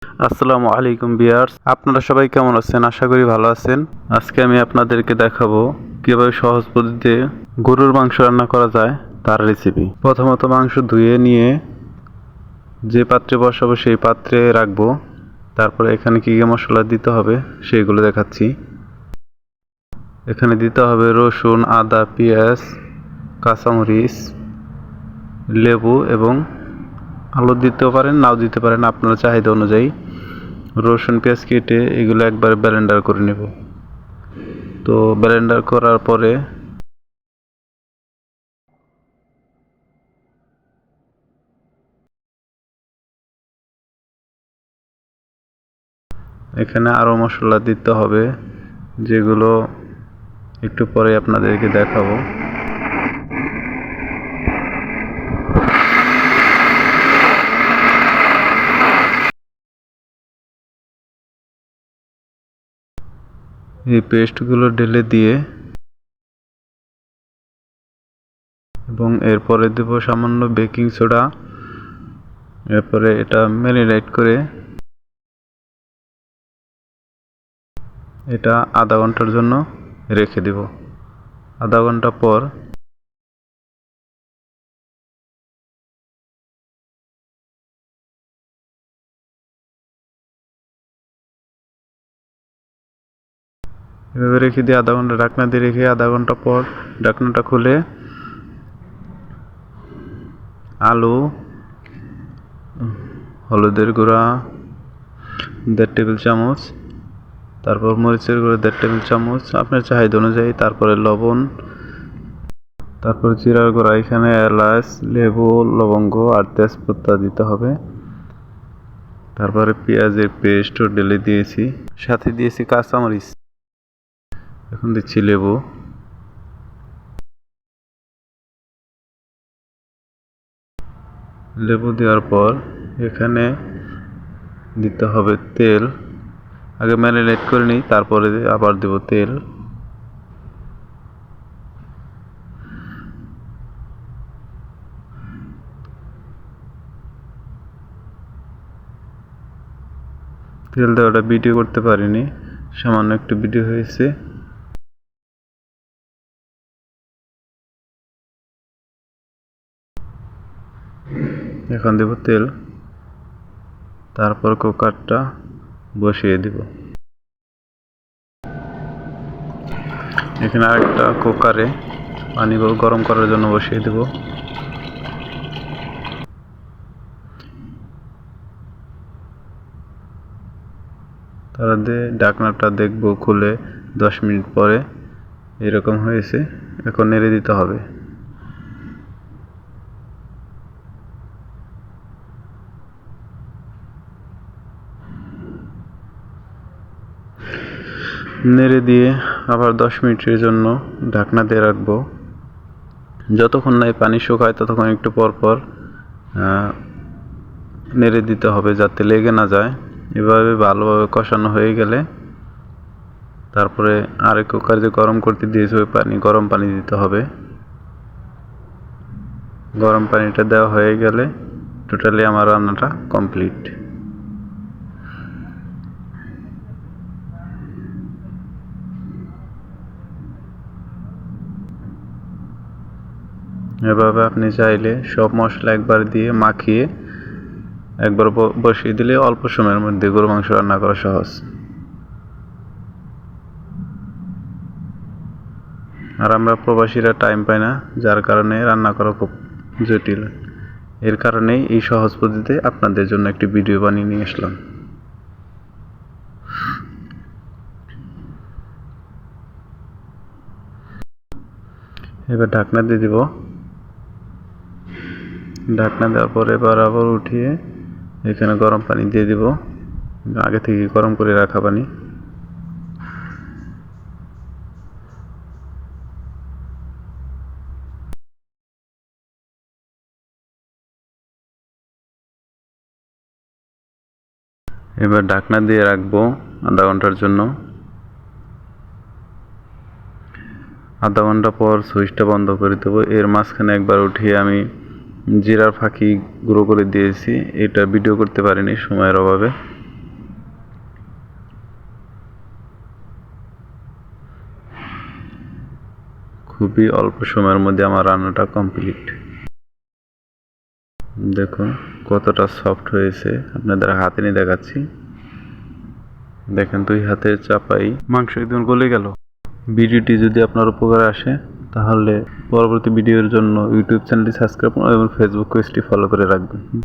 আসসালামু আলাইকুম ভিউয়ার্স, আপনারা সবাই কেমন আছেন? আশা করি ভালো আছেন। আজকে আমি আপনাদেরকে দেখাবো কিভাবে সহজ পদ্ধতিতে গরুর মাংস রান্না করা যায় তার রেসিপি। প্রথমত মাংস ধুয়ে নিয়ে যে পাত্রে বসাবো সেই পাত্রে রাখবো। তারপরে এখানে কি কি মশলা দিতে হবে সেগুলো দেখাচ্ছি। এখানে দিতে হবে রসুন, আদা, পেঁয়াজ, কাঁচামরিচ, লেবু এবং আলু দিতেও পারেন, নাও দিতে পারেন আপনার চাহিদা অনুযায়ী। রসুন পেঁয়াজ কেটে এগুলো একবার ব্লেন্ডার করে নেব। তো ব্লেন্ডার করার পরে এখানে আরও মশলা দিতে হবে, যেগুলো একটু পরে আপনাদেরকে দেখাবো। এই পেস্টগুলো ঢেলে দিয়ে এবং এরপরে দেব সামান্য বেকিং সোডা। এরপরে এটা ম্যারিনেট করে এটা আধা ঘন্টার জন্য রেখে দেব। আধা ঘন্টা পর এভাবে রেখে দিয়ে আধা ঘন্টা ঢাকনা দিয়ে রেখে আধা ঘন্টা পর ঢাকনাটা খুলে আলু, হলুদের গুঁড়া 1.5 টেবিল চামচ, তারপর মরিচের গুঁড়া 1.5 টেবিল চামচ আপনার চাহিদা অনুযায়ী, তারপরে লবণ, তারপর জিরার গুঁড়া, এখানে এলাচ, লেবু, লবঙ্গ আর তেজপাতা দিতে হবে। তারপরে পেঁয়াজের পেস্টও ঢেলে দিয়েছি, সাথে দিয়েছি কাঁচামরিচ। এখন দিচ্ছি লেবু। লেবু দেওয়ার পর এখানে দিতে হবে তেল। আগে ম্যারিনেট করে নিই, তারপরে আবার দেব তেল। তেল দেওয়াটা ভিডিও করতে পারিনি, সামান্য একটু ভিডিও হয়েছে। এখন দেব তেল, তারপর কুকারটা বসিয়ে দেব। এখানে আরেকটা কুকারে পানি গরম করার জন্য বসিয়ে দেব। তার দিয়ে ঢাকনাটা দেখব খুলে 10 মিনিট পরে এরকম হয়েছে। এখন নেড়ে দিতে হবে। নেড়ে দিয়ে আবার 10 মিনিটের জন্য ঢাকনা দিয়ে রাখবো। যতক্ষণ না পানি শুকায় ততক্ষণ একটু পর পর নেড়ে দিতে হবে যাতে লেগে না যায়। এভাবে ভালোভাবে কষানো হয়ে গেলে তারপরে আরেক কুকার যে গরম করতে দিয়েছে ওই গরম পানি দিতে হবে। গরম পানিটা দেওয়া হয়ে গেলে টোটালি আমার রান্নাটা কমপ্লিট। এভাবে আপনি চাইলে সব মশলা একবার দিয়ে মাখিয়ে একবার বসিয়ে দিলে অল্প সময়ের মধ্যে গরু মাংস রান্না করা সহজ। আর আমরা প্রবাসীরা টাইম পাই না, যার কারণে রান্না করা খুব জটিল। এর কারণেই এই সহজ পদ্ধতিতে আপনাদের জন্য একটি ভিডিও বানিয়ে নিয়ে আসলাম। এবার ঢাকনা দিয়ে দিব। ঢাকনা দেওয়ার পরে এবার আবার উঠিয়ে এখানে গরম পানি দিয়ে দিব, আগে থেকে গরম করে রাখা পানি। এবার ঢাকনা দিয়ে রাখবো আধা ঘন্টার জন্য। আধা ঘন্টা পর সুইচটা বন্ধ করে দেবো। এর মাঝখানে একবার উঠিয়ে আমি জিরার ফাঁকি গুঁড়ো করে দিয়েছি, এটা ভিডিও করতে পারিনি সময়ের অভাবে। খুবই অল্প সময়ের মধ্যে আমার রান্নাটা কমপ্লিট। দেখুন কতটা সফট হয়েছে, আপনাদের হাতে নিয়ে দেখাচ্ছি। দেখেন 2 হাতে চাপাই মাংস একদম গলে গেল। ভিডিওটি যদি আপনার উপকারে আসে তাহলে পরবর্তী ভিডিওর জন্য ইউটিউব চ্যানেলটি সাবস্ক্রাইব এবং ফেসবুক পেজটি ফলো করে রাখবেন।